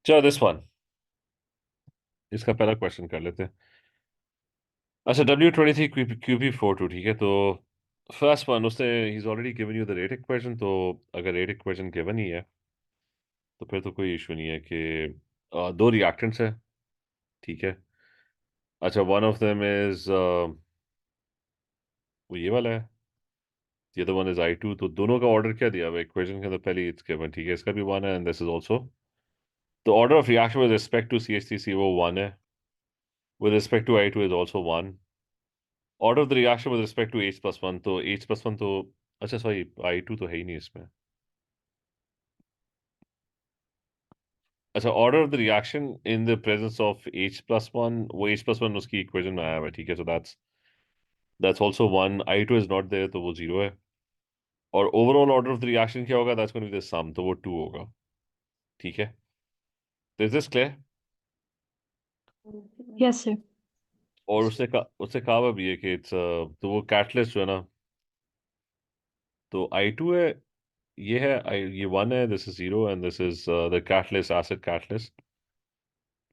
चलो this one, इसका पहला क्वेश्चन कर लेते हैं। अच्छा, W23 QP42, ठीक है। तो फर्स्ट वन, उसने he is already given you the rate equation. तो अगर रेट इक्वेशन गिवन ही है तो फिर तो कोई इशू नहीं है कि दो रिएक्टेंट्स है, ठीक है। अच्छा, वन ऑफ देम इज वो ये वाला है, the other one is I2। तो दोनों का ऑर्डर क्या दिया हुआ इक्वेशन के अंदर? पहले इट्स गिवन, ठीक है। इसका भी वन है एंड दिस इज ऑल्सो। तो order of reaction with respect to CH3C वो वन है, with respect to I2 is also one. Order of the reaction with respect to H+1, तो H+1 तो, अच्छा सॉरी, I2 तो है ही नहीं इसमें। अच्छा, order of the reaction in the presence of H+1, वो H+1 उसकी इक्वेशन में आया हुआ है, ठीक है। So that's also one. I2 is not there, तो वो जीरो है। और overall order of the reaction क्या होगा? That's going to be the sum, तो वो टू होगा, ठीक है। तो is this clear? Yes, sir. और उससे कहा हुआ भी है कि इट्स, तो वो कैटलिस्ट जो है ना, तो I2 है, ये है ये वन है, this is zero and this is the catalyst, acid catalyst,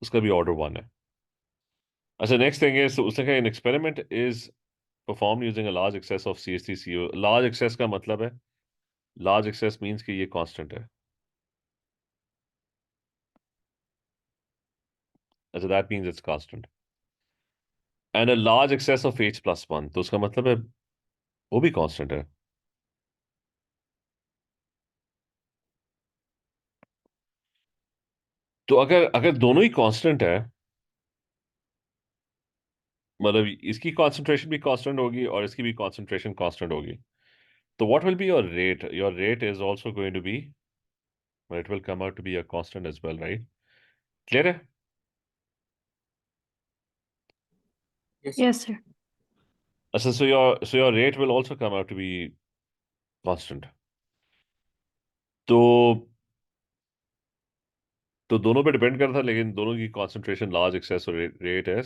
उसका भी ऑर्डर वन है। अच्छा, नेक्स्ट थिंग इज, उसने कहा an experiment is perform using a large access of CH3CO। Large access का मतलब है, लार्ज एक्सेस मींस कि ये कांस्टेंट है। अच्छा, that means it's constant and a large access of H+1, तो उसका मतलब है वो भी कांस्टेंट है। तो अगर अगर दोनों ही कांस्टेंट है, मतलब इसकी कॉन्सेंट्रेशन भी कांस्टेंट होगी और इसकी भी कॉन्सेंट्रेशन कांस्टेंट होगी, तो what will be your rate? Your rate is also going to be, it will come out to be a constant as well, right? Clear है? Yes, sir. Yes, sir. अच्छा, so your rate will also come out to be constant। तो तो दोनों पे depend करता है, लेकिन दोनों की कॉन्सेंट्रेशन लार्ज एक्सेस और रेट है।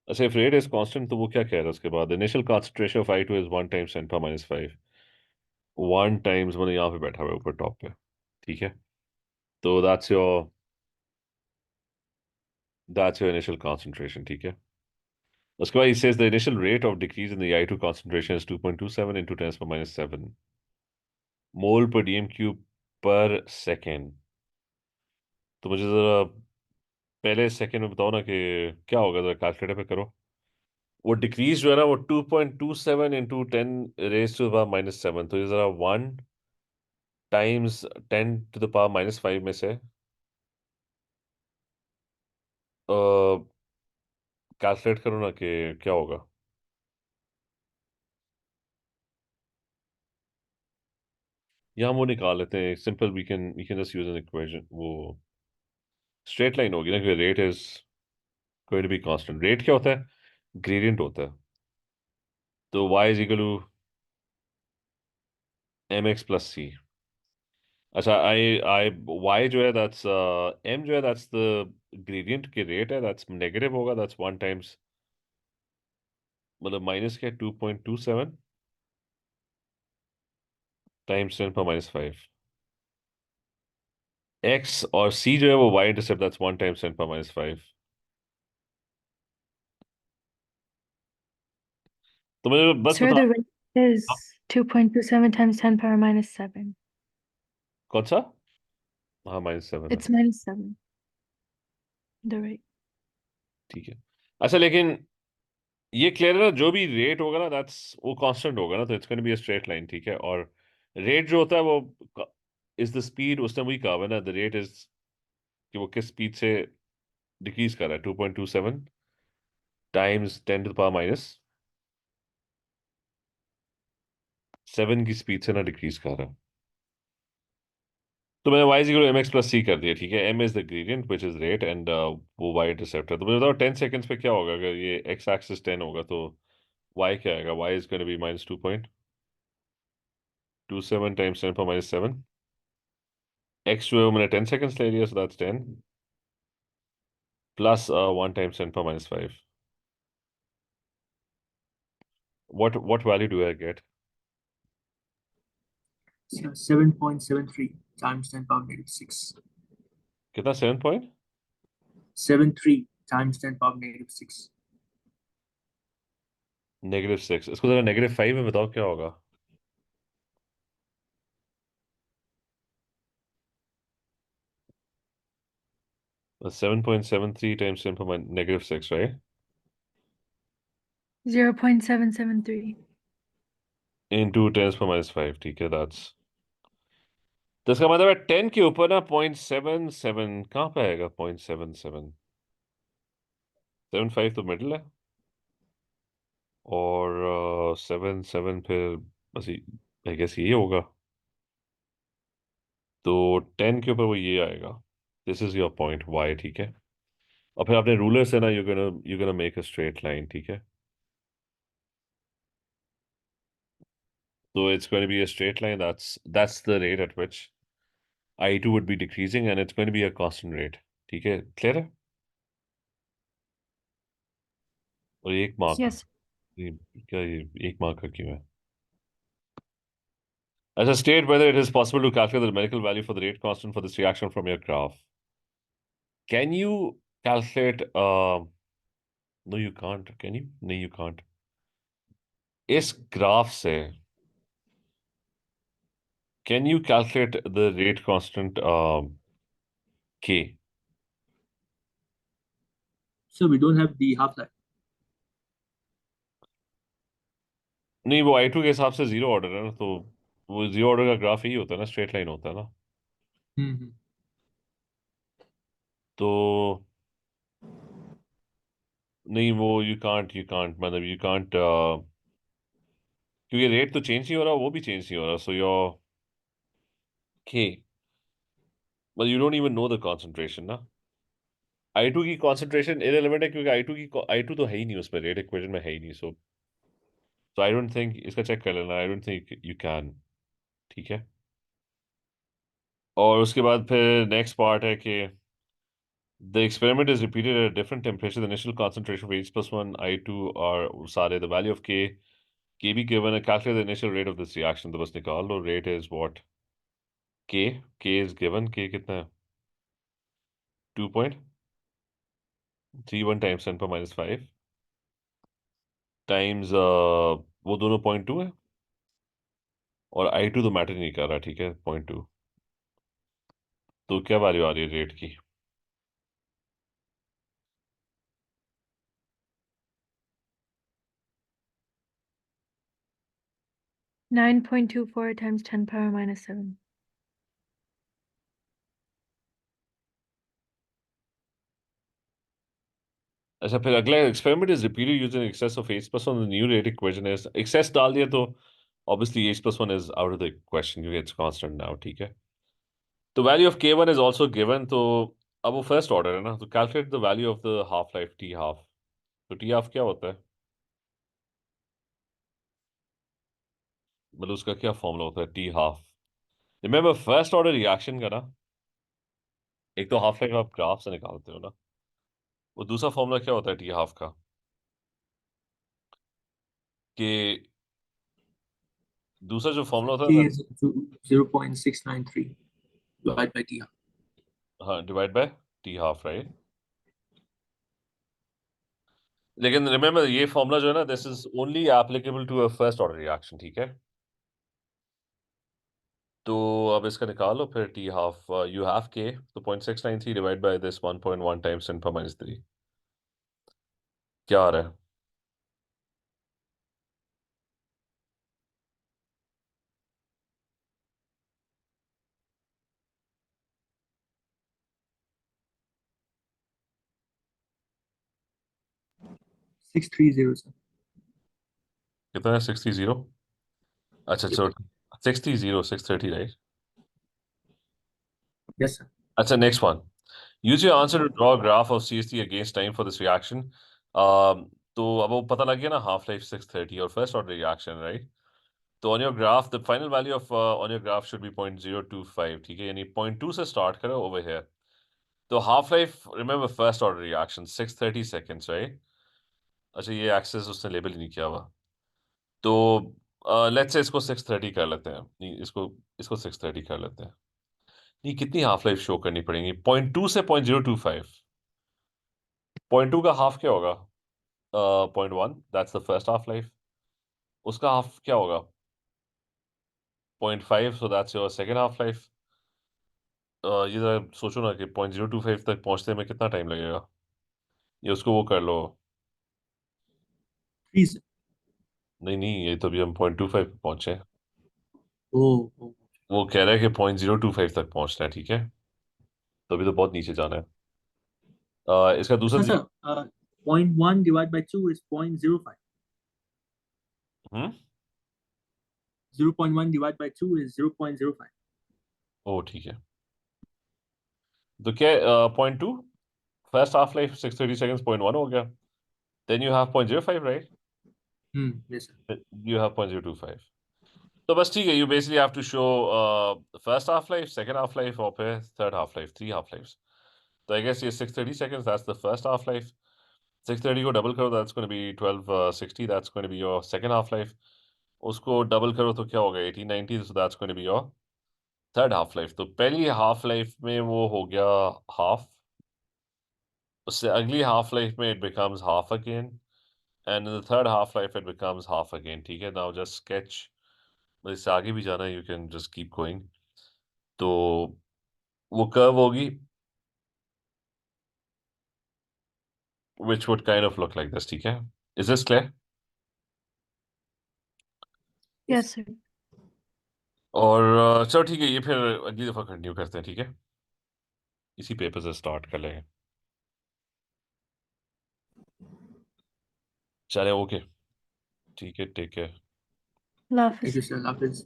अच्छा, इफ रेट इज कांस्टेंट तो वो क्या कह रहा है उसके बाद? Initial concentration of I2 is 1 times 10⁻⁵। 1 times मैंने यहाँ पे बैठा हुआ है ऊपर टॉप पे, ठीक है। तो दैट्स योर इनिशियल कॉन्सेंट्रेशन, ठीक है। उसके बाद he says the initial rate of decrease in the I2 concentration is 2.27 into 10⁻⁷ मोल पर DM³ पर सेकेंड। तो मुझे जरा पहले सेकेंड में बताओ ना कि क्या होगा, जरा कैलकुलेटर पे करो। वो डिक्रीज जो है ना, वो 2.27 इंटू 10⁻⁷ तो ये जरा 1 टाइम्स 10⁻⁵ में से कैलकुलेट करो ना कि क्या होगा। या हम वो निकाल लेते हैं simple, we can just use an equation, वो स्ट्रेट लाइन होगी ना, कि rate is going to be constant. Rate क्या होता है? ग्रेडियंट होता है। तो y is equal to mx+c। अच्छा, आई y जो है दैट्स m जो है दैट्स द ग्रेडियंट के रेट है, दैट्स नेगेटिव होगा, दैट्स 1 टाइम्स, मतलब माइनस क्या, 2.27 टाइम्स 10⁻⁵। x और c जो है वो y इंटरसेप्ट, दैट्स 1 टाइम्स 10⁻⁵। तो मुझे बस Sir, बता। the rate is 2.27 times 10 power minus 7. कौन सा? हाँ, -7 है, It's minus 7, the rate. ठीक है। अच्छा, लेकिन ये क्लियर है ना, जो भी रेट होगा ना दैट्स वो कांस्टेंट होगा ना, तो it's going to be a straight line, ठीक है। और रेट जो होता है वो इज द स्पीड, उसने वही कहा है ना, द रेट इज कि वो किस स्पीड से डिक्रीज कर रहा है, 2.27 टाइम्स 10⁻⁷ की स्पीड से ना डिक्रीज कर रहा है। तो मैंने y is equal to mx+c कर दिया, ठीक है। m is the gradient which is rate and वो y इंटरसेप्ट है। तो मुझे बताओ 10 सेकंड्स पे क्या होगा? अगर ये x एक्सिस 10 होगा तो y क्या आएगा? y is going to be -2.27 times 10⁻⁷। x जो है वो मैंने 10 सेकंड्स ले लिया, so that's 10 plus 1 times 10⁻⁵। What value do I get? 7.73 times 10 power negative 6. कितना 7 73 times 10 power negative 6. -6? इसको जरा -5 में बताओ क्या होगा। 7.73 times 10 power -6, right? 0.773. Into 10 power -5, ठीक है, तो इसका मतलब है 10 के ऊपर ना 0.77 कहाँ पे आएगा? 0.77, 7.5 तो मिडिल है, और 7 फिर बस आई गेस ये होगा। तो 10 के ऊपर वो ये आएगा। This is your point Y, ठीक है। और फिर अपने रूलर से ना you gonna make a straight line, ठीक है। तो it's going to be a straight line, that's the rate at which I2 would be decreasing, and it's going to be a constant rate, ठीक है, clear है। और ये 1 mark, Yes. क्या ये 1 मार्क का क्यों है? As a state whether it is possible to calculate the numerical value for the rate constant for this reaction from your graph. Can you calculate? No, you can't. Can you? No, you can't. इस graph से can you calculate the rate constant k? So we don't have the half-life. नहीं, वो I2 के हिसाब से zero order है ना, तो वो जीरो ऑर्डर का ग्राफ यही होता है ना, स्ट्रेट लाइन होता है ना। Mm-hmm. तो नहीं, वो यू कांट मतलब यू कांट, क्योंकि रेट तो चेंज नहीं हो रहा, वो भी चेंज नहीं हो रहा, so your k, but you don't even know the concentration ना। I2 की कॉन्सेंट्रेशन इररिलेवेंट है, क्योंकि I2 तो है ही नहीं उसमें, रेट इक्वेशन में है ही नहीं, सो आई डोंट थिंक, इसका चेक कर लेना, I don't think you can, ठीक है। और उसके बाद फिर नेक्स्ट पार्ट है कि the experiment is repeated at a different temperature. The initial concentration for H plus 1, I2 are सारे, the value of K be given, and calculate the initial rate of this reaction। तो बस निकाल लो, rate is what? K is given, K कितना है? 2.31 times 10 per -5 times वो दोनों 0.2 है, और I2 तो मैटर नहीं कर रहा, ठीक है, 0.2। तो क्या वैल्यू आ रही है रेट की? 9.24 times 10 power -7. अच्छा, फिर अगला experiment is repeated using excess of H plus one, the new rate equation is, excess डाल दिया तो obviously H plus one is out of the question, क्योंकि इट्स कांस्टेंट नाउ, ठीक है। तो value of k1 is also given, तो अब वो फर्स्ट ऑर्डर है ना, तो calculate the value of the half life T half. तो टी हाफ क्या होता है, मतलब उसका क्या फॉर्मूला होता है T half? Remember first order reaction का ना, एक तो हाफ लाइफ आप ग्राफ से निकालते हो ना, वो दूसरा फॉर्मूला क्या होता है टी हाफ का, कि दूसरा जो फॉर्मूला होता है K ना, is 0.693 divided by T. हाँ, divide by T half, right. लेकिन रिमेंबर ये फॉर्मूला जो है ना, this is only applicable to a first order reaction, ठीक है। तो अब इसका निकालो फिर टी हाफ, यू हैव के, तो 0.693 divide by this 1.1 times 10 power -3, क्या आ रहा है? 630, sir. कितना है? 60? अच्छा Yep. चलो, 60, 630, राइट। Yes, sir. अच्छा, next one, use your answer to draw graph of CST against time for this reaction. तो अब वो पता लग गया ना, हाफ लाइफ 630 और फर्स्ट ऑर्डर रिएक्शन, राइट। तो on your graph the final value of on your graph should be 0.025, ठीक है, यानी 0.2 से स्टार्ट करो ओवर हेयर। तो half life, remember first order reaction 630 seconds, right. अच्छा, ये एक्सेस उसने लेबल ही नहीं किया हुआ। तो लेट्स से इसको 630 कर लेते हैं, नहीं इसको इसको 630 कर लेते हैं। नहीं, कितनी हाफ लाइफ शो करनी पड़ेगी? 0.2 से 0.025। 0.2 का हाफ क्या होगा? 0.1, that's the first half life. उसका हाफ क्या होगा? 0.5, so that's your second half life. ये जरा सोचो ना कि 0.025 तक पहुंचने में कितना टाइम लगेगा। ये उसको वो कर लो। 3 sir. नहीं नहीं, ये तो अभी हम 0.25 पे पहुंचे हैं। Oh. वो कह रहा है कि 0.025 तक पहुंचना है, ठीक है? तो अभी तो बहुत नीचे जाना है। इसका दूसरा Sir, 0.1 divided by 2 is 0.05. Hmm 0.1 divided by 2 is 0.05. ओ ठीक है। तो क्या 0.2, फर्स्ट हाफ लाइफ 630 सेकेंड्स, 0.1 हो गया। Then you have 0.05, right? Yes, sir. You have 0.025। तो बस ठीक है, you basically have to show first half life, second half life और फिर third half life, 3 half lifes. तो आई गेस ये 630 seconds, that's the first half life. 630 को double करो, that's going to be 1260, that's going to be your second half life. उसको double करो तो क्या होगा? 1890, so that's going to be your third half life. तो पहली हाफ लाइफ में वो हो गया हाफ, उससे अगली हाफ लाइफ में it becomes half again, and in the third half life it becomes half again, ठीक है? नाउ जस्ट स्केच, इससे आगे भी जाना है, you can just keep going. तो वो कर्व होगी which would kind of look like this, ठीक है? Is this clear? Yes, sir. और चलो ठीक है, ये फिर अगली दफा कंटिन्यू करते हैं, ठीक है? इसी पेपर से स्टार्ट कर लेंगे। चले, ओके, ठीक है, take care. Allah Thank Hafiz. you, sir. Allah Hafiz.